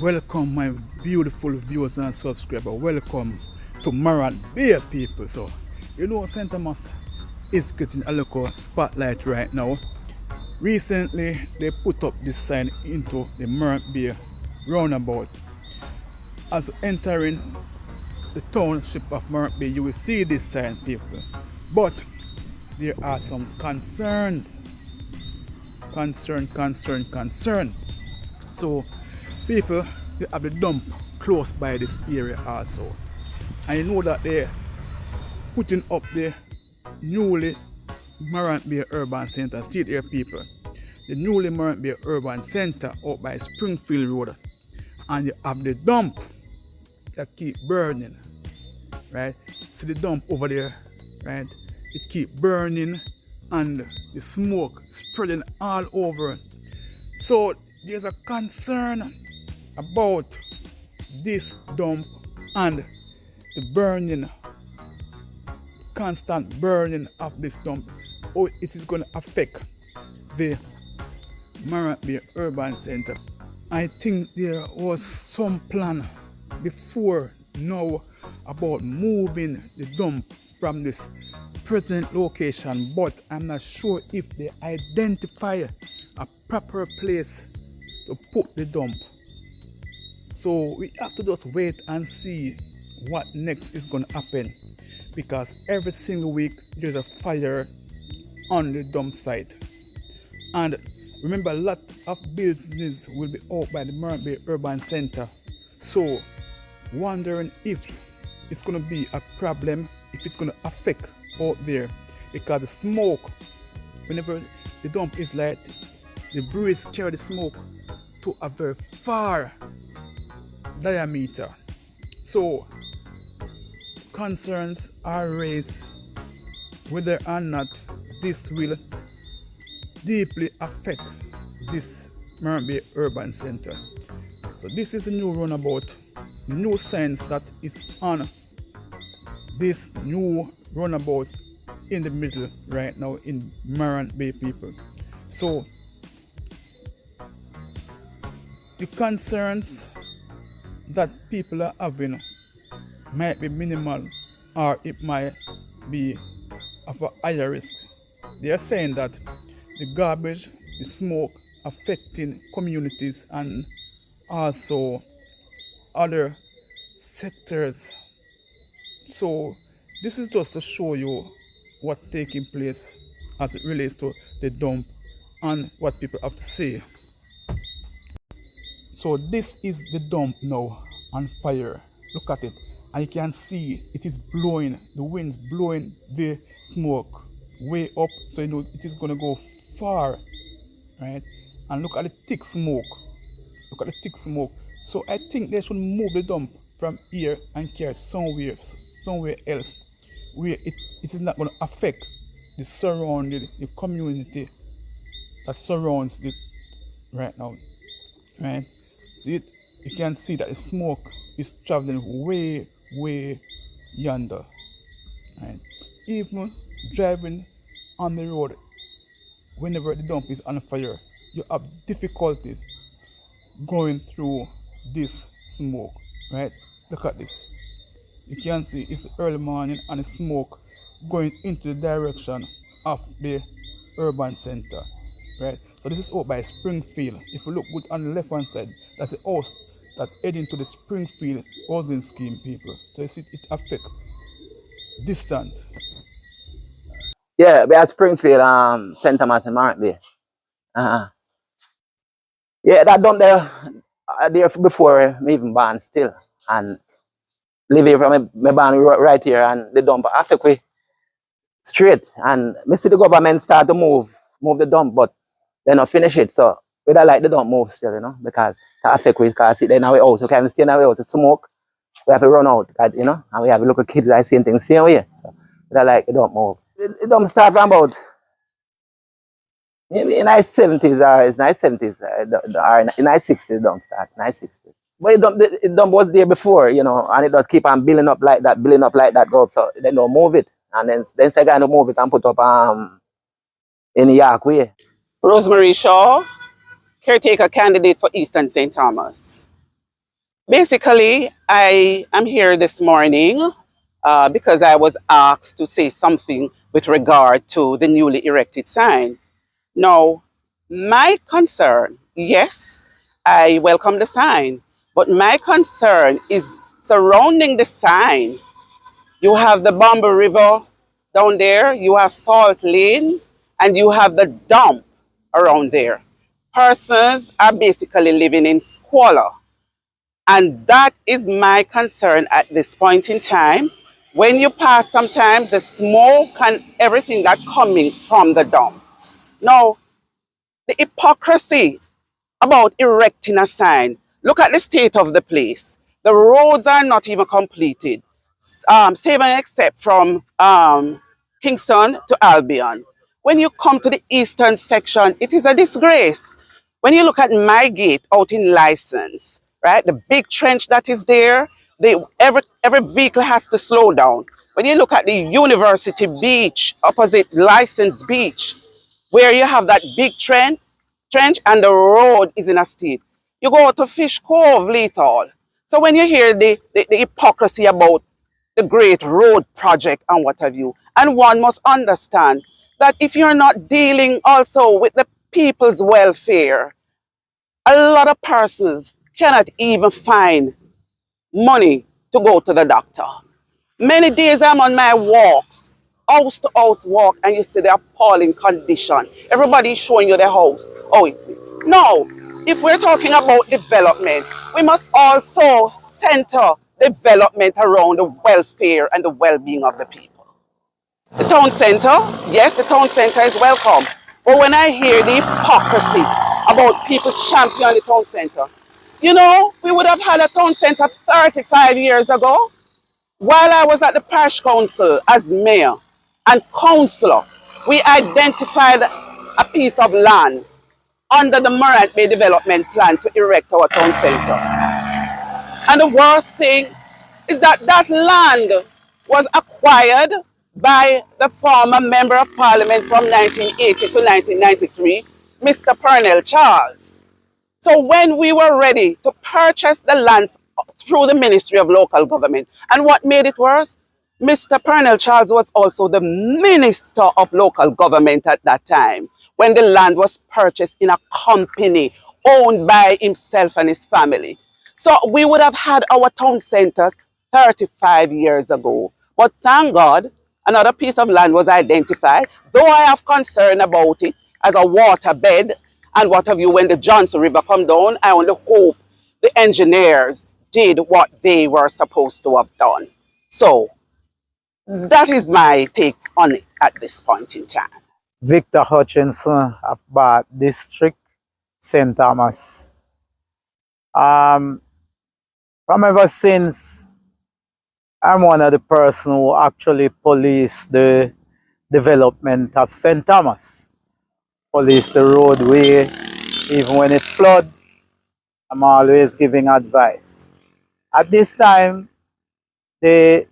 Welcome my beautiful viewers and subscribers. Welcome to Morant Bay people. So you know St. Thomas is getting a local spotlight right now. Recently they put up this sign into the Morant Bay roundabout. As entering the township of Morant Bay, you will see this sign people. But there are some concerns. Concern. So people, they have the dump close by this area also. And you know that they're putting up the newly Morant Bay Urban Center. See it here people. The newly Morant Bay Urban Center out by Springfield Road. And you have the dump that keep burning. Right? See the dump over there, right? It keep burning and the smoke spreading all over. So there's a concern about this dump and the burning, constant burning of this dump. Oh, it is going to affect the Morant Bay Urban Center. I think there was some plan before now about moving the dump from this present location, but I'm not sure if they identify a proper place to put the dump. So we have to just wait and see what next is going to happen, because every single week there's a fire on the dump site. And remember, a lot of buildings will be out by the Morant Bay Urban Center. So wondering if it's going to be a problem, if it's going to affect out there, because the smoke, whenever the dump is light, the breeze carry the smoke to a very far diameter. So concerns are raised whether or not this will deeply affect this Morant Bay Urban Center. So this is a new runabout, new signs that is on this new runabout in the middle right now in Morant Bay people. So the concerns that people are having might be minimal, or it might be of a higher risk. They are saying that the garbage, the smoke affecting communities and also other sectors. So this is just to show you what's taking place as it relates to the dump and what people have to say. So this is the dump now on fire. Look at it, and you can see it is blowing, the wind's blowing the smoke way up, so you know it is going to go far, right? And look at the thick smoke. So I think they should move the dump from here and carry somewhere else where it is not going to affect the surrounding, the community that surrounds it right now, right? See it, you can see that the smoke is traveling way yonder, right? Even driving on the road, whenever the dump is on fire, you have difficulties going through this smoke, right? Look at this. You can see it's early morning and the smoke going into the direction of the urban center, right? So this is out by Springfield. If you look good on the left hand side, that's the house that's heading to the Springfield housing scheme people. So you see it affects distance. Yeah, we at Springfield, St. Thomas and Morant Bay. Yeah, that dump there before me even born still. And live here from my born right here, and the dump affect we straight. And me see the government start to move the dump, but they not finish it. So we don't like the dump move still, you know, because that affect we, because sit there in our house. We can't stay in our house, it's smoke. We have to run out, you know, and we have little kids that see things same way. So we don't like the dump move. The dump start from about maybe in the 70s, or it's 70s, or in the 60s, don't start, 60s. But it dump was there before, you know, and it does keep on building up like that, go up, so they don't move it. And then say going to move it and put up in York way. Rosemary Shaw, caretaker candidate for Eastern St. Thomas. Basically, I am here this morning because I was asked to say something with regard to the newly erected sign. Now, my concern, yes, I welcome the sign, but my concern is surrounding the sign. You have the Bamboo River down there, you have Salt Lane, and you have the dump around there. Persons are basically living in squalor. And that is my concern at this point in time. When you pass, sometimes the smoke and everything that coming from the dump. Now, the hypocrisy about erecting a sign. Look at the state of the place. The roads are not even completed, save and except from Kingston to Albion. When you come to the eastern section, it is a disgrace. When you look at my gate out in License, right, the big trench that is there, every vehicle has to slow down. When you look at the University Beach, opposite License Beach, where you have that big trench and the road is in a state. You go to Fish Cove later. So when you hear the hypocrisy about the great road project and what have you, and one must understand that if you're not dealing also with the people's welfare, a lot of persons cannot even find money to go to the doctor. Many days I'm on my walks, house to house walk, and you see the appalling condition. Everybody's showing you the house. Oh, it is. No, if we're talking about development, we must also center development around the welfare and the well-being of the people. The town center, yes, the town center is welcome. But when I hear the hypocrisy about people champion the town center, we would have had a town center 35 years ago. While I was at the parish council as mayor and councillor, we identified a piece of land under the Morant Bay development plan to erect our town centre. And the worst thing is that that land was acquired by the former member of parliament from 1980 to 1993, Mr. Purnell Charles. So when we were ready to purchase the land through the Ministry of Local Government, and what made it worse? Mr. Purnell Charles was also the Minister of Local Government at that time when the land was purchased in a company owned by himself and his family. So we would have had our town centers 35 years ago. But thank God, another piece of land was identified, though I have concern about it as a waterbed and what have you. When the Johnson River come down, I only hope the engineers did what they were supposed to have done. So that is my take on it at this point in time. Victor Hutchinson of Bath District, St. Thomas. From ever since, I'm one of the person who actually police the development of St. Thomas. Police the roadway, even when it flood, I'm always giving advice. At this time, the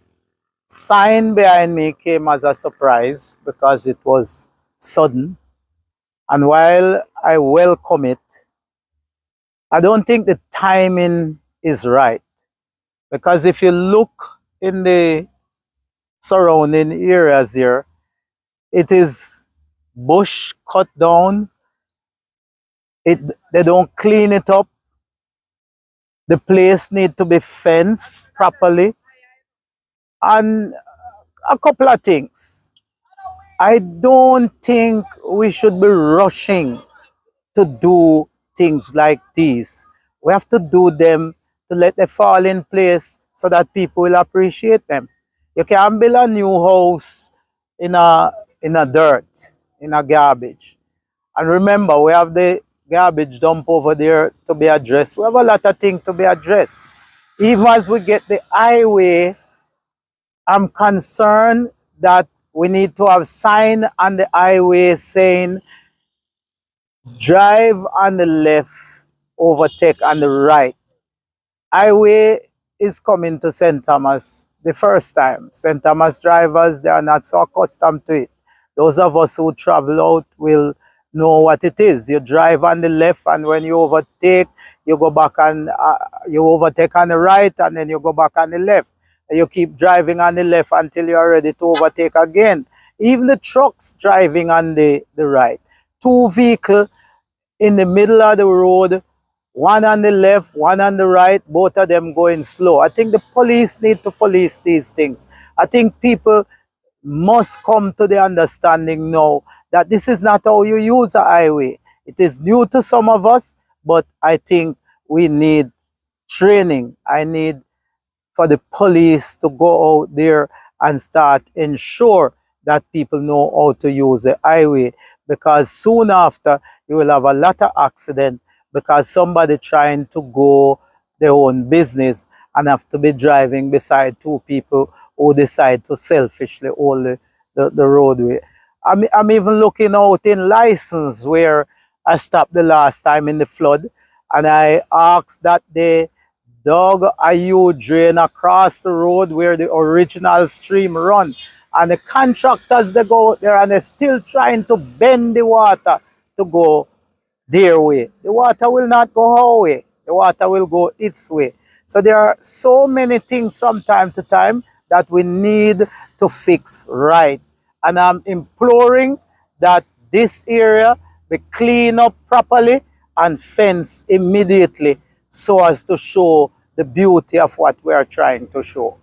sign behind me came as a surprise because it was sudden. And while I welcome it, I don't think the timing is right. Because if you look in the surrounding areas here, it is bush cut down. They don't clean it up. The place need to be fenced properly. And a couple of things. I don't think we should be rushing to do things like these. We have to do them to let them fall in place so that people will appreciate them. You can't build a new house in a dirt, in a garbage. And remember, we have the garbage dump over there to be addressed. We have a lot of things to be addressed. Even as we get the highway, I'm concerned that we need to have sign on the highway saying drive on the left, overtake on the right. Highway is coming to St. Thomas the first time. St. Thomas drivers, they are not so accustomed to it. Those of us who travel out will know what it is. You drive on the left, and when you overtake, you go back and you overtake on the right, and then you go back on the left. And you keep driving on the left until you are ready to overtake again. Even the trucks driving on the right. Two vehicles in the middle of the road, one on the left, one on the right, both of them going slow. I think the police need to police these things. I think people must come to the understanding now that this is not how you use a highway. It is new to some of us, but I think we need training. I need for the police to go out there and start ensure that people know how to use the highway, because soon after you will have a lot of accident because somebody trying to go their own business and have to be driving beside two people who decide to selfishly hold the roadway. I'm even looking out in license where I stopped the last time in the flood, and I asked that they dug a huge drain across the road where the original stream run. And the contractors, they go out there and they're still trying to bend the water to go their way. The water will not go our way. The water will go its way. So there are so many things from time to time that we need to fix right. And I'm imploring that this area be cleaned up properly and fenced immediately so as to show the beauty of what we are trying to show.